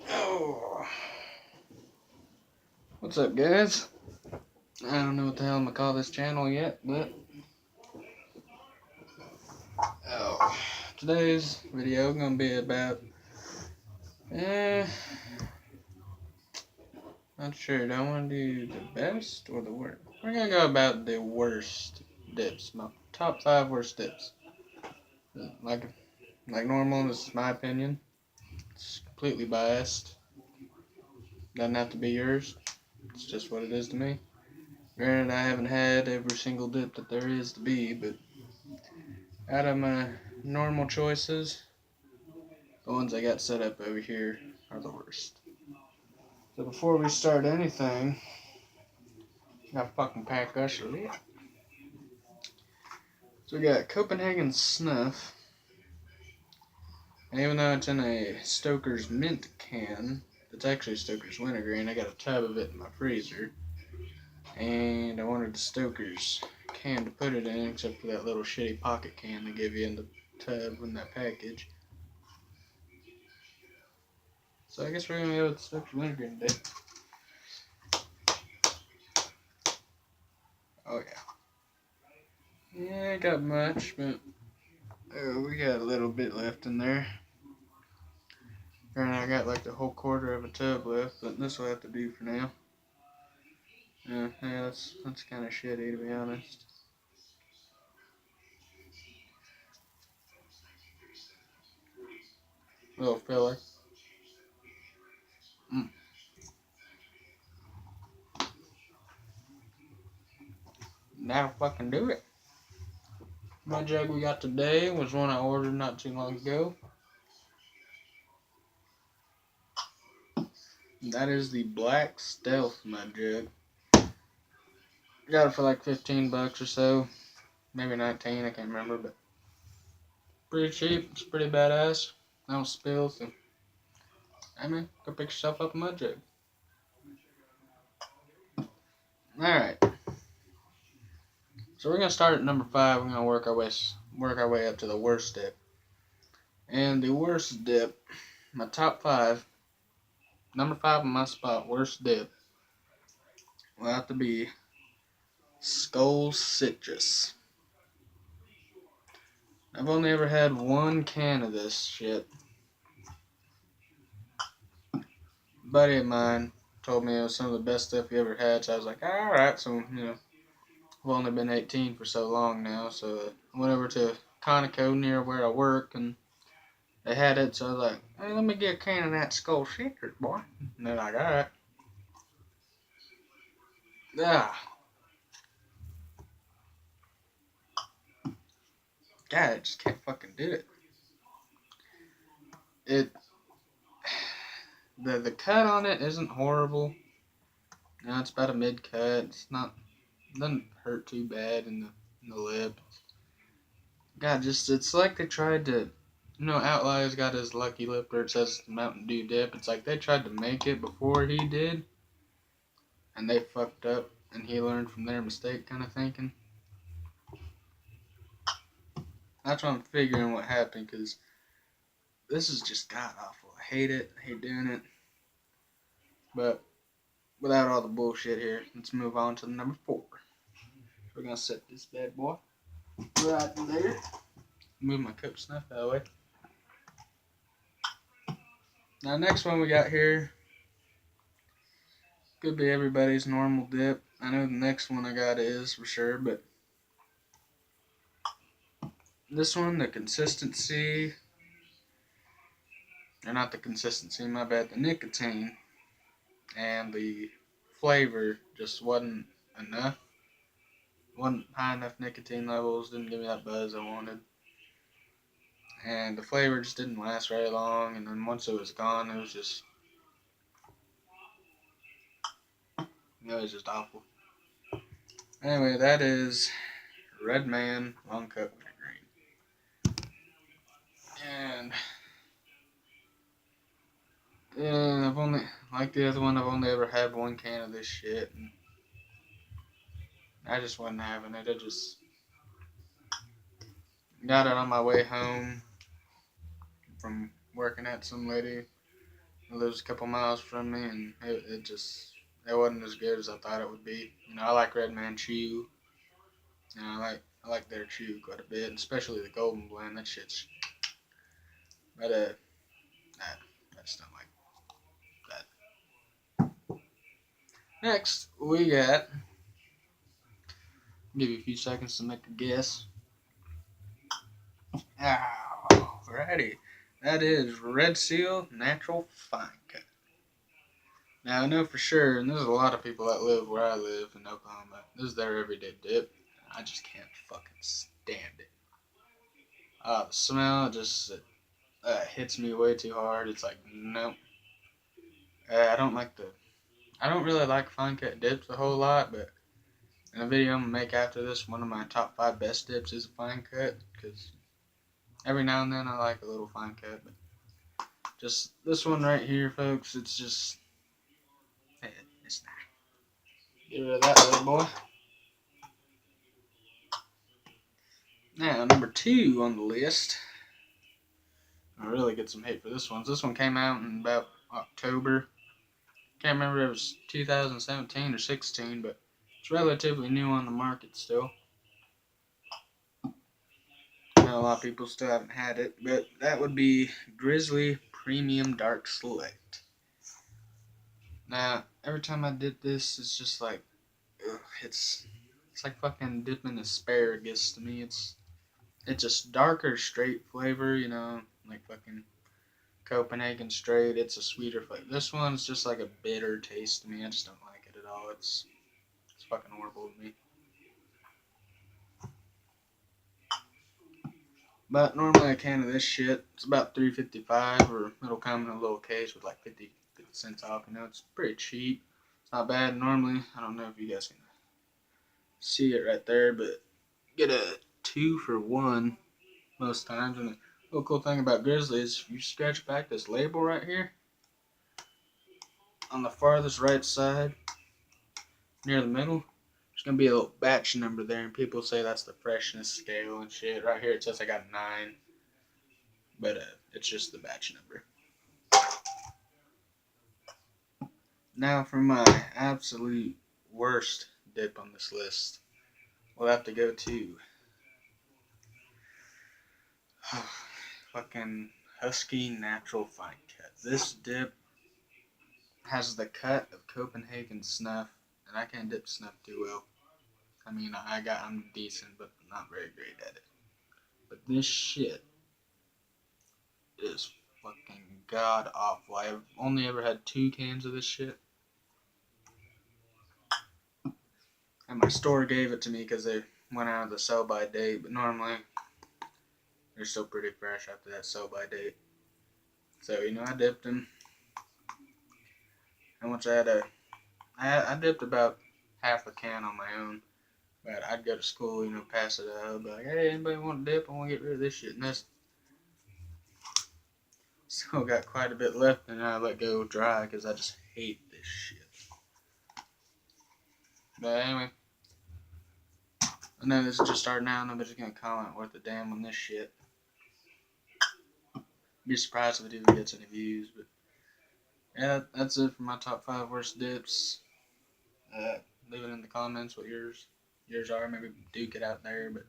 Oh, what's up, guys? I don't know what the hell I'm gonna call this channel yet, but today's video gonna be about not sure. Do I want to do the best or the worst? We're gonna go about the worst dips. My top 5 worst dips. Like normal, this is my opinion. It's completely biased. Doesn't have to be yours. It's just what it is to me. Granted, I haven't had every single dip that there is to be, but out of my normal choices, the ones I got set up over here are the worst. So before we start anything, I gotta fucking pack us a little. So we got Copenhagen Snuff. And even though it's in a Stoker's Mint can, it's actually Stoker's Wintergreen. I got a tub of it in my freezer. And I wanted the Stoker's can to put it in, except for that little shitty pocket can they give you in the tub in that package. So I guess we're gonna go with the Stoker's Wintergreen today. Oh yeah. Yeah, I got much, but we got a little bit left in there. And I got like the whole quarter of a tub left, but this will have to do for now. Yeah, that's kind of shitty, to be honest. Little filler. That'll fucking do it. My jug we got today was one I ordered not too long ago. That is the Black Stealth Mud Jug. Got it for like 15 bucks or so. Maybe 19, I can't remember, but pretty cheap. It's pretty badass. I don't spill, so I mean, go pick yourself up a mud jug. Alright. So we're gonna start at number 5. We're gonna work our way up to the worst dip. And the worst dip, my top 5, number 5 on my spot, worst dip, will have to be Skull Citrus. I've only ever had one can of this shit. A buddy of mine told me it was some of the best stuff he ever had, so I was like, alright, so, I've only been 18 for so long now, so I went over to Conoco near where I work, and they had it, so I was like, hey, let me get a can of that Skull Citrus, boy. And they're like, alright. Ah. God, I just can't fucking do it. The cut on it isn't horrible. It's about a mid cut. It doesn't hurt too bad in the lip. God, it's like they tried to, Outlier's got his Lucky Lip where it says Mountain Dew dip. It's like they tried to make it before he did, and they fucked up, and he learned from their mistake, kind of thinking. That's what I'm figuring what happened, because this is just god awful. I hate it. I hate doing it. But without all the bullshit here, let's move on to number 4. We're gonna set this bad boy right there. Move my cup snuff out of the way. Now, next one we got here could be everybody's normal dip. I know the next one I got is for sure, but this one, the consistency, or not the consistency, my bad, the nicotine and the flavor just wasn't enough. Wasn't high enough nicotine levels, didn't give me that buzz I wanted. And the flavor just didn't last very long, and then once it was gone, it was just awful. Anyway, that is Red Man Long Cut Wintergreen. And I've only, like the other one, I've only ever had one can of this shit, and I just wasn't having it. I just got it on my way home from working at some lady It lives a couple miles from me, and it wasn't as good as I thought it would be. I like Red Man Chew. I like their chew quite a bit, especially the Golden Blend. That shit's, but I just don't like that. Next, we got. Give you a few seconds to make a guess. Alrighty, that is Red Seal Natural Fine Cut. Now I know for sure, and there's a lot of people that live where I live in Oklahoma. This is their everyday dip. I just can't fucking stand it. The smell just hits me way too hard. It's like nope. I don't like the. I don't really like fine cut dips a whole lot, but in a video I'm gonna make after this, one of my top 5 best dips is a fine cut because every now and then I like a little fine cut, but just this one right here, folks. It's just it's not. Get rid of that little boy. Now number 2 on the list. I really get some hate for this one. This one came out in about October. Can't remember if it was 2017 or 16, but it's relatively new on the market still. I know a lot of people still haven't had it, but that would be Grizzly Premium Dark Select. Now, every time I dip this, it's just like, ugh, it's like fucking dipping asparagus to me. It's just darker straight flavor, like fucking Copenhagen straight. It's a sweeter flavor. This one's just like a bitter taste to me. I just don't like it at all. It's fucking horrible to me. But normally a can of this shit, it's about $3.55, or it'll come in a little case with like 50 cents off. It's pretty cheap. It's not bad. Normally, I don't know if you guys can see it right there, but get a 2 for 1 most times. And the real cool thing about Grizzly is if you scratch back this label right here, on the farthest right side, near the middle, there's going to be a little batch number there, and people say that's the freshness scale and shit. Right here it says I got 9, but it's just the batch number. Now for my absolute worst dip on this list, we'll have to go to fucking Husky Natural Fine Cut. This dip has the cut of Copenhagen snuff, and I can't dip snuff too well. I mean, I'm decent, but not very great at it. But this shit is fucking god awful. I've only ever had 2 cans of this shit. And my store gave it to me because they went out of the sell by date, but normally they're still pretty fresh after that sell by date. So, I dipped them. How much I dipped about half a can on my own. But I'd go to school, pass it out, be like, hey, anybody want to dip? I want to get rid of this shit. And this still got quite a bit left, and I let go dry because I just hate this shit. But anyway, I know this is just starting out. Nobody's going to comment worth a damn on this shit. Be surprised if it even gets any views. But yeah, that's it for my top 5 worst dips. Leave it in the comments what yours are. Maybe duke it out there, but